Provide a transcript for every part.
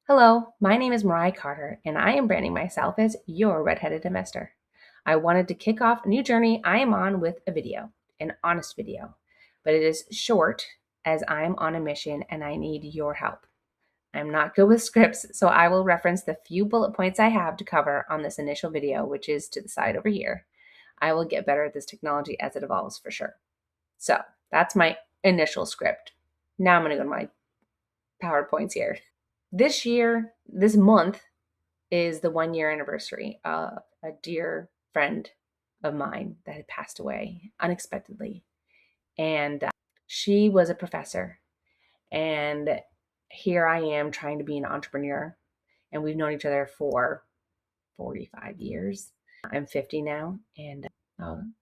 Hello, my name is Mariah Carter, and I am branding myself as your redheaded investor. I wanted to kick off a new journey I am on with a video, an honest video, but it is short as I'm on a mission and I need your help. I'm not good with scripts, so I will reference the few bullet points I have to cover on this initial video, which is to the side over here. I will get better at this technology as it evolves for sure. So that's my initial script. Now I'm going to go to my PowerPoints here. This month is the 1 year anniversary of a dear friend of mine that had passed away unexpectedly. And she was a professor. And here I am trying to be an entrepreneur. And we've known each other for 45 years. I'm 50 now, and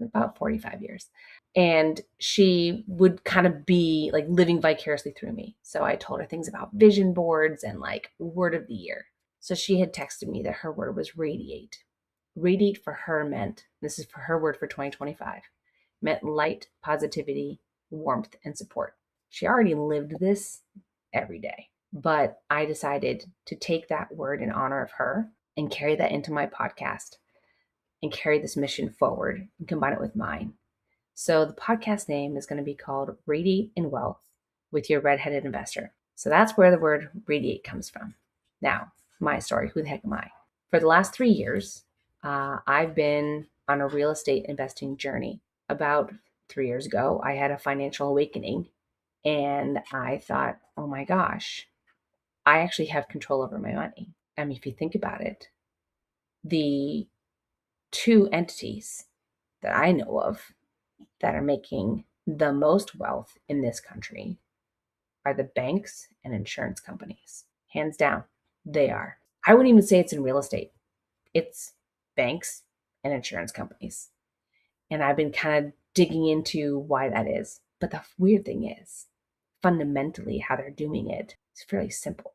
about 45 years. And she would kind of be like living vicariously through me. So I told her things about vision boards and like word of the year. So she had texted me that her word was radiate. Radiate for her meant, this is for her word for 2025, meant light, positivity, warmth, and support. She already lived this every day. But I decided to take that word in honor of her and carry that into my podcast and carry this mission forward and combine it with mine. So the podcast name is going to be called Radiate in Wealth with Your Redheaded Investor. So that's where the word radiate comes from. Now, my story, who the heck am I? For the last 3 years, I've been on a real estate investing journey. About 3 years ago, I had a financial awakening and I thought, oh my gosh, I actually have control over my money. I mean, if you think about it, the two entities that I know of that are making the most wealth in this country are the banks and insurance companies. Hands down, they are. I wouldn't even say it's in real estate. It's banks and insurance companies. And I've been kind of digging into why that is. But the weird thing is, fundamentally, how they're doing it is fairly simple.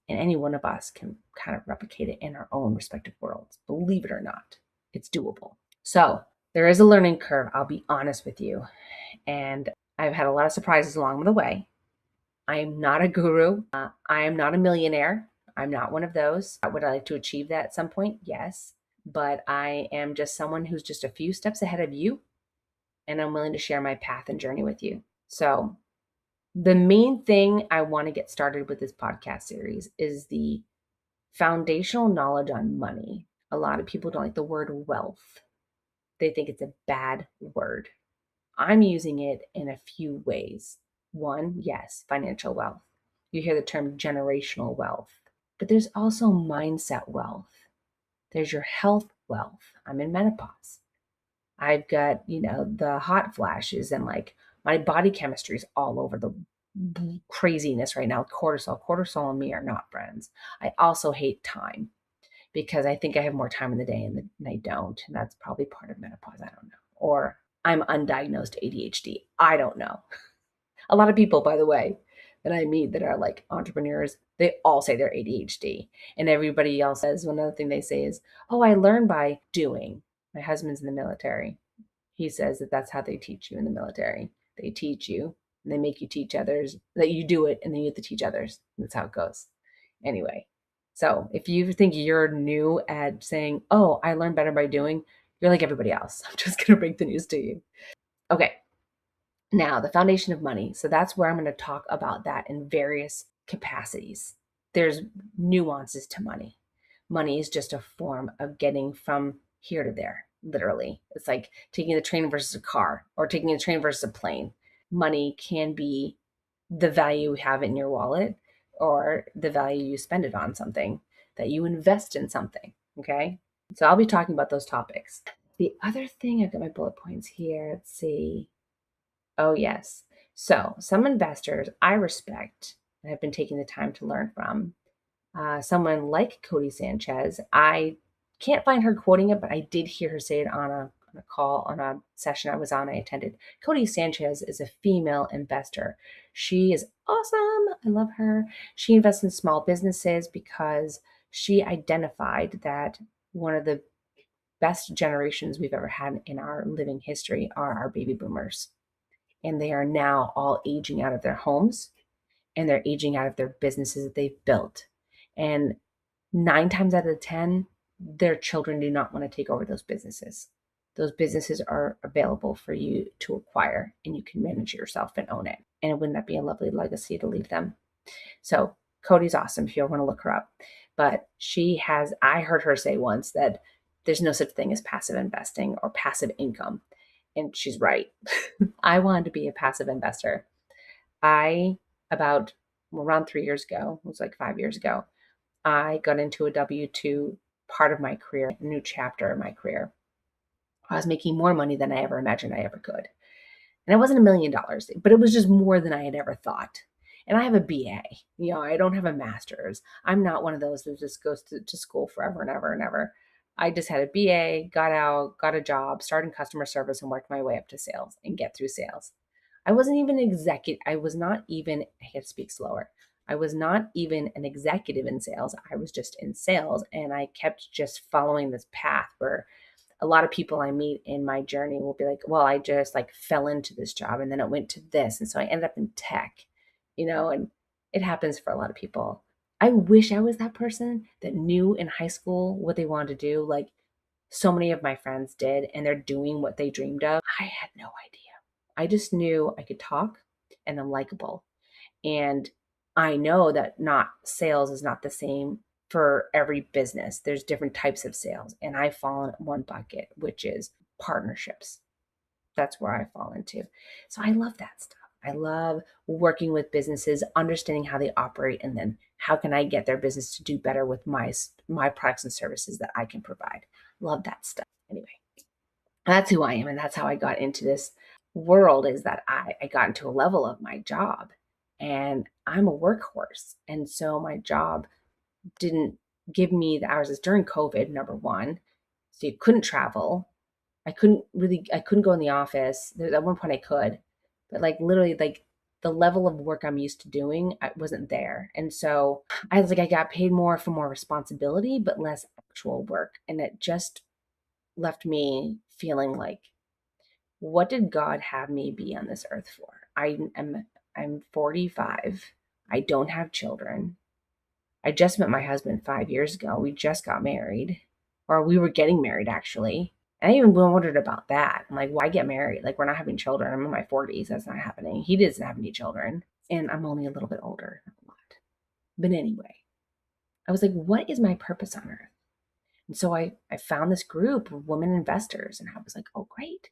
And any one of us can kind of replicate it in our own respective worlds. Believe it or not, it's doable. So there is a learning curve, I'll be honest with you. And I've had a lot of surprises along the way. I am not a guru. I am not a millionaire. I'm not one of those. Would I like to achieve that at some point? Yes. But I am just someone who's just a few steps ahead of you. And I'm willing to share my path and journey with you. So the main thing I want to get started with this podcast series is the foundational knowledge on money. A lot of people don't like the word wealth. They think it's a bad word. I'm using it in a few ways. One, yes, financial wealth. You hear the term generational wealth, but there's also mindset wealth. There's your health wealth. I'm in menopause. I've got, the hot flashes and like my body chemistry is all over the craziness right now. Cortisol and me are not friends. I also hate time because I think I have more time in the day and I don't. And that's probably part of menopause. I don't know. Or I'm undiagnosed ADHD. I don't know. A lot of people, by the way, that I meet that are like entrepreneurs, they all say they're ADHD. And everybody else says, one other thing they say is, oh, I learn by doing. My husband's in the military. He says that that's how they teach you in the military. They teach you and they make you teach others, that you do it and then you have to teach others. That's how it goes. Anyway, so if you think you're new at saying, oh, I learn better by doing, you're like everybody else. I'm just going to break the news to you. Okay. Now, the foundation of money. So that's where I'm going to talk about that in various capacities. There's nuances to money. Money is just a form of getting from here to there, literally. It's like taking the train versus a car or taking a train versus a plane. Money can be the value you have in your wallet or the value you spend it on something, that you invest in something. Okay. So I'll be talking about those topics. The other thing, I've got my bullet points here. Let's see. Oh, yes. So some investors I respect and have been taking the time to learn from. Someone like Codie Sanchez, I can't find her quoting it, but I did hear her say it on a call, on a session I was on, I attended. Codie Sanchez is a female investor. She is awesome. I love her. She invests in small businesses because she identified that one of the best generations we've ever had in our living history are our baby boomers. And they are now all aging out of their homes and they're aging out of their businesses that they've built. And 9 times out of 10, their children do not want to take over those businesses. Those businesses are available for you to acquire, and you can manage it yourself and own it. And wouldn't that be a lovely legacy to leave them? So Cody's awesome if you want to look her up. But I heard her say once that there's no such thing as passive investing or passive income. And she's right. I wanted to be a passive investor. I, about around 3 years ago, it was like 5 years ago, I got into a W 2 part of my career, a new chapter in my career. I was making more money than I ever imagined I ever could. And it wasn't $1 million, but it was just more than I had ever thought. And I have a BA, I don't have a master's. I'm not one of those that just goes to school forever and ever and ever. I just had a BA, got out, got a job, started in customer service, and worked my way up to sales and get through sales. I wasn't even an executive. I was not even, I had to speak slower. I was not even an executive in sales. I was just in sales. And I kept just following this path where a lot of people I meet in my journey will be like, well, I just like fell into this job and then it went to this. And so I ended up in tech, and it happens for a lot of people. I wish I was that person that knew in high school what they wanted to do. Like so many of my friends did, and they're doing what they dreamed of. I had no idea. I just knew I could talk and I'm likable. And I know that not sales is not the same for every business. There's different types of sales. And I fall in one bucket, which is partnerships. That's where I fall into. So I love that stuff. I love working with businesses, understanding how they operate, and then how can I get their business to do better with my products and services that I can provide. Love that stuff. Anyway, that's who I am, and that's how I got into this world. Is that I got into a level of my job, and I'm a workhorse, and so my job didn't give me the hours. It's during COVID, number one, so you couldn't travel. I couldn't go in the office. At one point I could, but like literally like the level of work I'm used to doing, I wasn't there. And so I was like, I got paid more for more responsibility, but less actual work. And it just left me feeling like, what did God have me be on this earth for? I'm 45. I don't have children. I just met my husband 5 years ago. We just got married, or we were getting married actually. And I even wondered about that. I'm like, why get married? Like, we're not having children. I'm in my 40s. That's not happening. He doesn't have any children. And I'm only a little bit older, not a lot. But anyway, I was like, what is my purpose on earth? And so I found this group of women investors, and I was like, oh, great.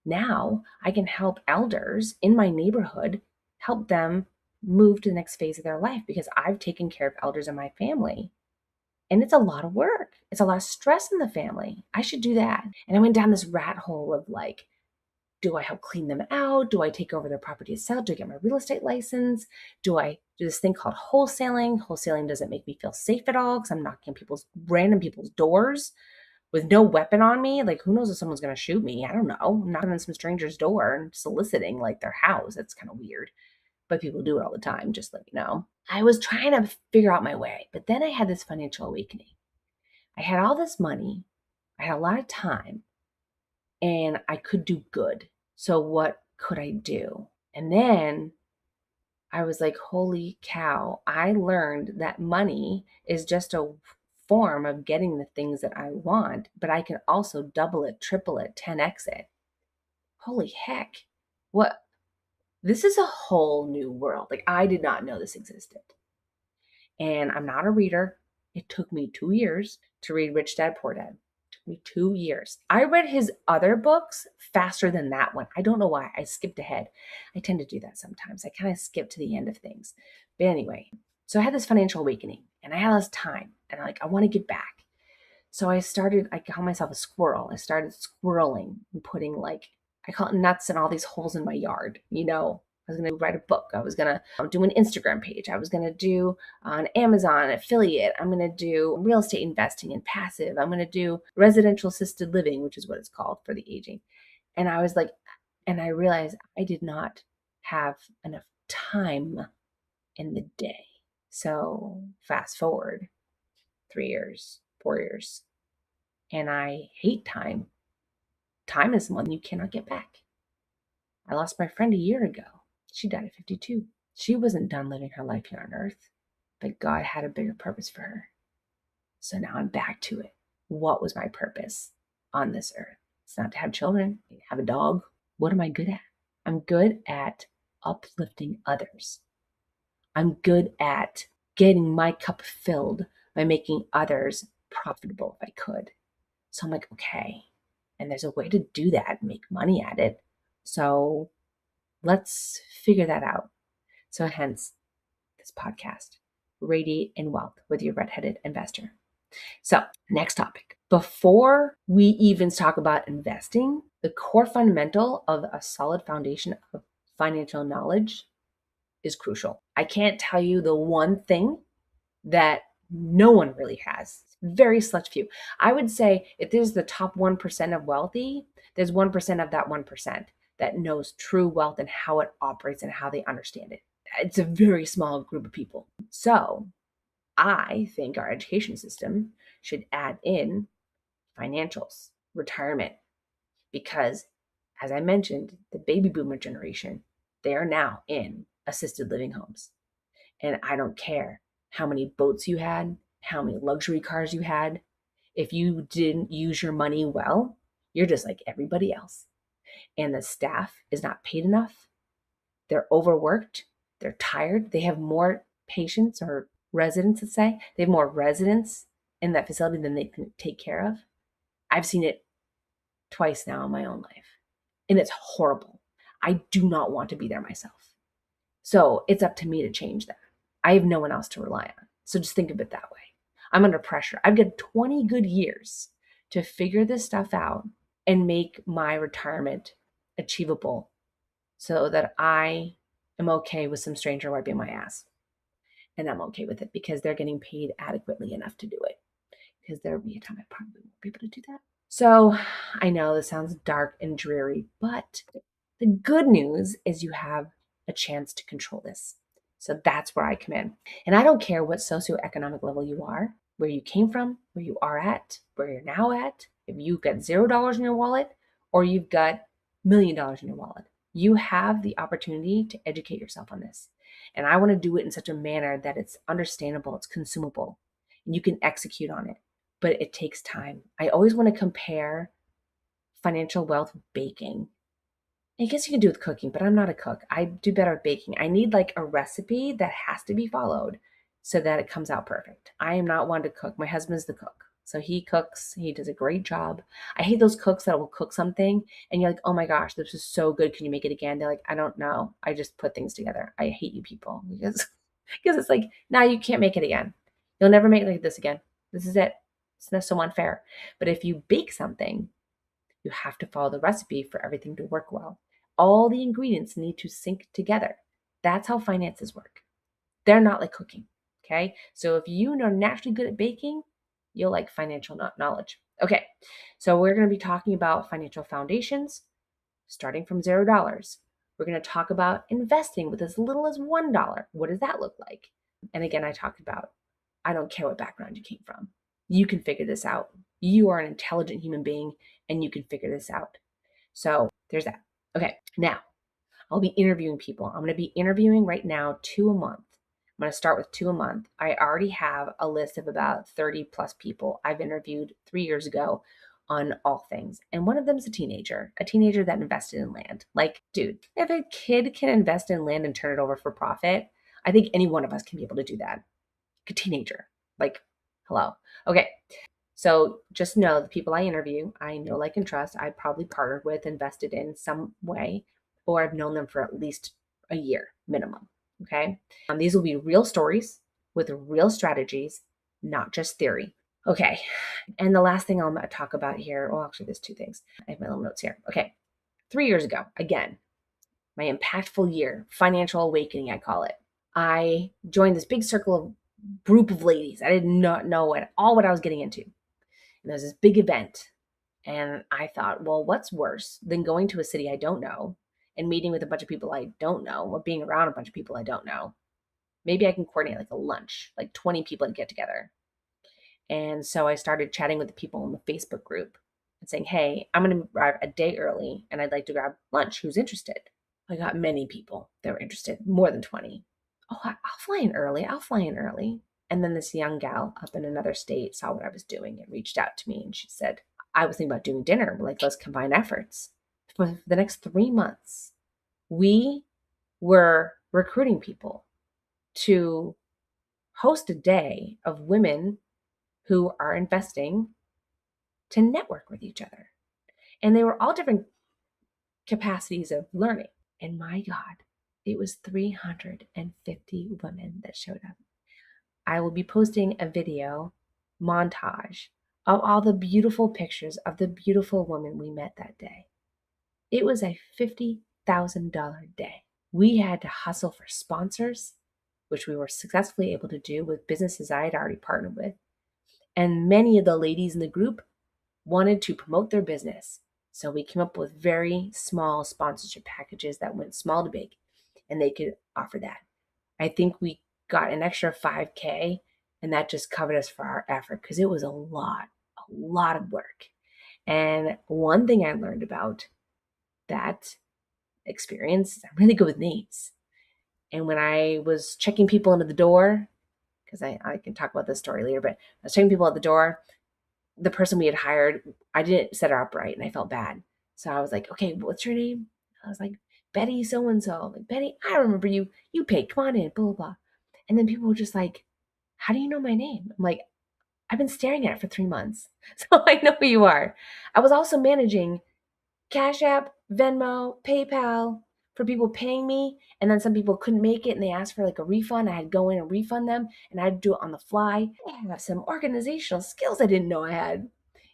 Now I can help elders in my neighborhood, help them move to the next phase of their life because I've taken care of elders in my family. And it's a lot of work. It's a lot of stress in the family. I should do that. And I went down this rat hole of like, do I help clean them out? Do I take over their property to sell? Do I get my real estate license? Do I do this thing called wholesaling? Wholesaling doesn't make me feel safe at all because I'm knocking random people's doors with no weapon on me. Like, who knows if someone's going to shoot me? I don't know. I'm knocking on some stranger's door and soliciting like their house. That's kind of weird. But people do it all the time, just let you know. I was trying to figure out my way, but then I had this financial awakening. I had all this money, I had a lot of time, and I could do good. So, what could I do? And then I was like, holy cow, I learned that money is just a form of getting the things that I want, but I can also double it, triple it, 10x it. Holy heck. What? This is a whole new world. Like, I did not know this existed. And I'm not a reader. It took me 2 years to read Rich Dad Poor Dad. It took me 2 years. I read his other books faster than that one. I don't know why. I skipped ahead. I tend to do that sometimes. I kind of skip to the end of things. But anyway, so I had this financial awakening and I had this time and I want to get back. So I call myself a squirrel. I started squirreling and putting I call it nuts in all these holes in my yard, I was going to write a book. I was going to do an Instagram page. I was going to do an Amazon affiliate. I'm going to do real estate investing and passive. I'm going to do residential assisted living, which is what it's called for the aging. And I was like, and I realized I did not have enough time in the day. So fast forward 3 years, 4 years, and I hate time. Time is one you cannot get back. I lost my friend a year ago. She died at 52. She wasn't done living her life here on earth. but God had a bigger purpose for her. So now I'm back to it. What was my purpose on this earth? It's not to have children, have a dog. What am I good at? I'm good at uplifting others. I'm good at getting my cup filled by making others profitable if I could. So I'm like, okay. And there's a way to do that, make money at it. So let's figure that out. So hence this podcast, Radiate in Wealth with your redheaded investor. So next topic. Before we even talk about investing, the core fundamental of a solid foundation of financial knowledge is crucial. I can't tell you the one thing that no one really has. Very select few. I would say if there's the top 1% of wealthy, there's 1% of that 1% that knows true wealth and how it operates and how they understand it. It's a very small group of people. So I think our education system should add in financials, retirement, because as I mentioned, the baby boomer generation, they are now in assisted living homes. And I don't care how many boats you had, how many luxury cars you had. If you didn't use your money well, you're just like everybody else. And the staff is not paid enough. They're overworked. They're tired. They have more patients or residents, let's say. They have more residents in that facility than they can take care of. I've seen it twice now in my own life. And it's horrible. I do not want to be there myself. So it's up to me to change that. I have no one else to rely on. So just think of it that way. I'm under pressure. I've got 20 good years to figure this stuff out and make my retirement achievable so that I am okay with some stranger wiping my ass. And I'm okay with it because they're getting paid adequately enough to do it. Because there'll be a time I probably won't be able to do that. So I know this sounds dark and dreary, but the good news is you have a chance to control this. So that's where I come in. And I don't care what socioeconomic level you are, where you came from, where you are at, where you're now at, if you've got $0 in your wallet or you've got $1,000,000 in your wallet. You have the opportunity to educate yourself on this. And I want to do it in such a manner that it's understandable, it's consumable, and you can execute on it. But it takes time. I always want to compare financial wealth with baking. I guess you can do with cooking, but I'm not a cook. I do better at baking. I need like a recipe that has to be followed so that it comes out perfect. I am not one to cook. My husband's the cook. So he cooks. He does a great job. I hate those cooks that will cook something and you're like, oh my gosh, this is so good. Can you make it again? They're like, I don't know. I just put things together. I hate you people because it's like, now you can't make it again. You'll never make it like this again. This is it. It's not so unfair. But if you bake something, you have to follow the recipe for everything to work well. All the ingredients need to sync together. That's how finances work. They're not like cooking. Okay. So if you are naturally good at baking, you'll like financial knowledge. Okay. So we're going to be talking about financial foundations starting from $0. We're going to talk about investing with as little as $1. What does that look like? And again, I talked about, I don't care what background you came from. You can figure this out. You are an intelligent human being and you can figure this out. So there's that. Okay. Now I'll be interviewing people. I'm going to be interviewing right now 2 a month. I'm going to start with 2 a month. I already have a list of about 30 plus people I've interviewed 3 years ago on all things. And one of them is a teenager that invested in land. Like, dude, if a kid can invest in land and turn it over for profit, I think any one of us can be able to do that. A teenager, like, hello. Okay. So just know the people I interview, I know, like, and trust. I probably partnered with, invested in some way, or I've known them for at least a year minimum. Okay. These will be real stories with real strategies, not just theory. Okay. And the last thing I'll talk about here, well, actually, there's two things. I have my little notes here. Okay. 3 years ago, again, my impactful year, financial awakening, I call it. I joined this big circle of group of ladies. I did not know at all what I was getting into. And there's this big event. And I thought, well, what's worse than going to a city I don't know and meeting with a bunch of people I don't know or being around a bunch of people I don't know? Maybe I can coordinate like a lunch, like 20 people to get together. And so I started chatting with the people in the Facebook group and saying, hey, I'm going to arrive a day early and I'd like to grab lunch. Who's interested? I got many people that were interested, more than 20. oh, I'll fly in early. I'll fly in early. And then this young gal up in another state saw what I was doing and reached out to me. And she said, I was thinking about doing dinner. Like, let's combine efforts. For the next 3 months, we were recruiting people to host a day of women who are investing to network with each other. And they were all different capacities of learning. And my God, it was 350 women that showed up. I will be posting a video montage of all the beautiful pictures of the beautiful women we met that day. It was a $50,000 day. We had to hustle for sponsors, which we were successfully able to do with businesses I had already partnered with. And many of the ladies in the group wanted to promote their business. So we came up with very small sponsorship packages that went small to big, and they could offer that. I think we got an extra 5K, and that just covered us for our effort because it was a lot of work. And one thing I learned about that experience is I'm really good with names. And when I was checking people into the door, because I can talk about this story later, but I was checking people at the door, the person we had hired, I didn't set her up right and I felt bad. So I was like, okay, what's your name? I was like, Betty so-and-so. Like, Betty, I remember you. You paid, come on in, blah, blah, blah. And then people were just like, how do you know my name? I'm like, I've been staring at it for 3 months. So I know who you are. I was also managing Cash App, Venmo, PayPal for people paying me. And then some people couldn't make it and they asked for like a refund. I had to go in and refund them and I had to do it on the fly. I have some organizational skills I didn't know I had.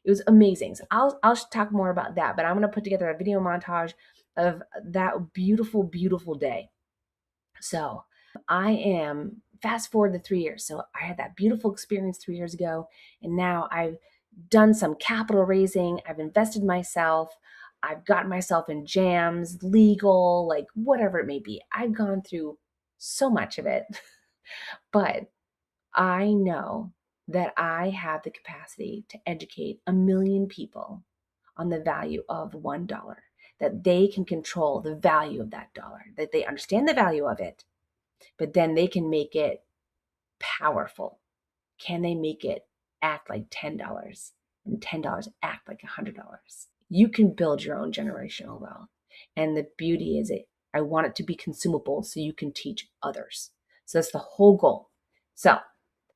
It was amazing. So I'll talk more about that, but I'm going to put together a video montage of that beautiful, beautiful day. So I am fast forward to 3 years. So I had that beautiful experience 3 years ago. And now I've done some capital raising. I've invested myself. I've gotten myself in jams, legal, like whatever it may be. I've gone through so much of it. But I know that I have the capacity to educate 1 million people on the value of $1, that they can control the value of that dollar, that they understand the value of it, but then they can make it powerful. Can they make it act like $10 and $10 act like $100? You can build your own generational wealth. And the beauty is I want it to be consumable so you can teach others. So that's the whole goal. So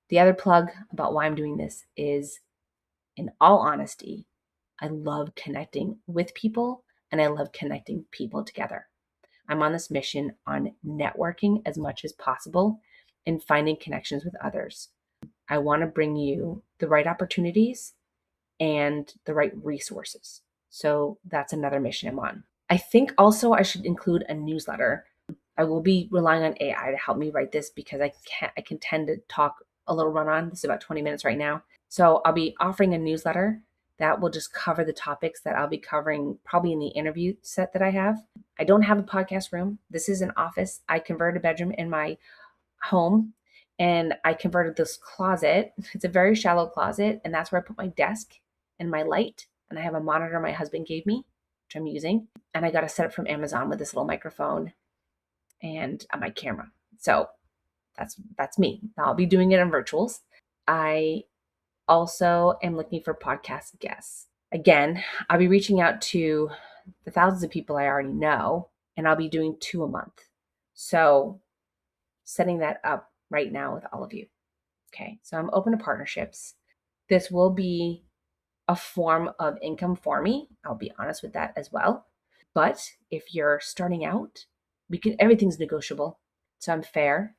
the other plug about why I'm doing this is, in all honesty, I love connecting with people and I love connecting people together. I'm on this mission on networking as much as possible and finding connections with others. I want to bring you the right opportunities and the right resources. So that's another mission I'm on. I think also I should include a newsletter. I will be relying on AI to help me write this because I can tend to talk a little run on. This is about 20 minutes right now. So I'll be offering a newsletter that will just cover the topics that I'll be covering probably in the interview set that I have. I don't have a podcast room. This is an office. I converted a bedroom in my home and I converted this closet. It's a very shallow closet, and that's where I put my desk and my light. And I have a monitor my husband gave me, which I'm using. And I got a setup from Amazon with this little microphone and my camera. So that's me. I'll be doing it on virtuals. I also am looking for podcast guests. Again, I'll be reaching out to the thousands of people I already know, and I'll be doing 2 a month. So setting that up right now with all of you. Okay, so I'm open to partnerships. This will be a form of income for me. I'll be honest with that as well. But if you're starting out, everything's negotiable. So I'm fair.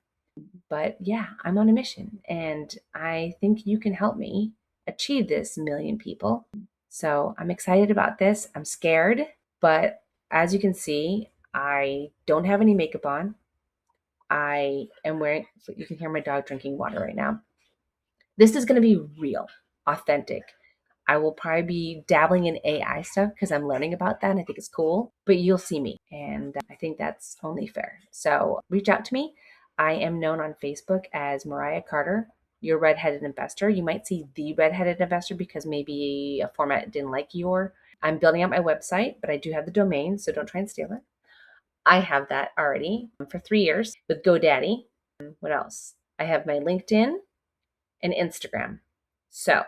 But yeah, I'm on a mission and I think you can help me achieve this 1 million people. So I'm excited about this. I'm scared, but as you can see, I don't have any makeup on. I am wearing, so you can hear my dog drinking water right now. This is going to be real, authentic. I will probably be dabbling in AI stuff because I'm learning about that and I think it's cool, but you'll see me. And I think that's only fair. So reach out to me. I am known on Facebook as Mariah Carter, your redheaded investor. You might see the redheaded investor because maybe a format didn't like your. I'm building out my website, but I do have the domain, so don't try and steal it. I have that already for 3 years with GoDaddy. What else? I have my LinkedIn and Instagram. So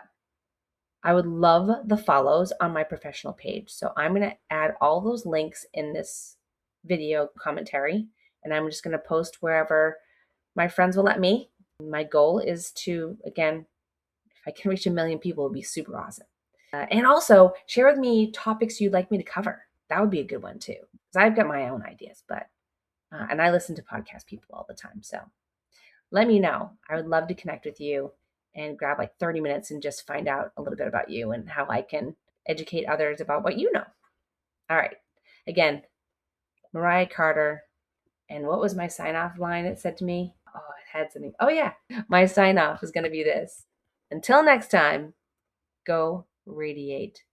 I would love the follows on my professional page. So I'm going to add all those links in this video commentary, and I'm just going to post wherever my friends will let me. My goal is to, again, if I can reach 1 million people, it would be super awesome. And also share with me topics you'd like me to cover. That would be a good one too, because I've got my own ideas, but and I listen to podcast people all the time. So let me know. I would love to connect with you and grab like 30 minutes and just find out a little bit about you and how I can educate others about what you know. All right. Again, Mariah Carter. And what was my sign off line it said to me? Oh, it had something. Oh, yeah. My sign off is going to be this. Until next time, go radiate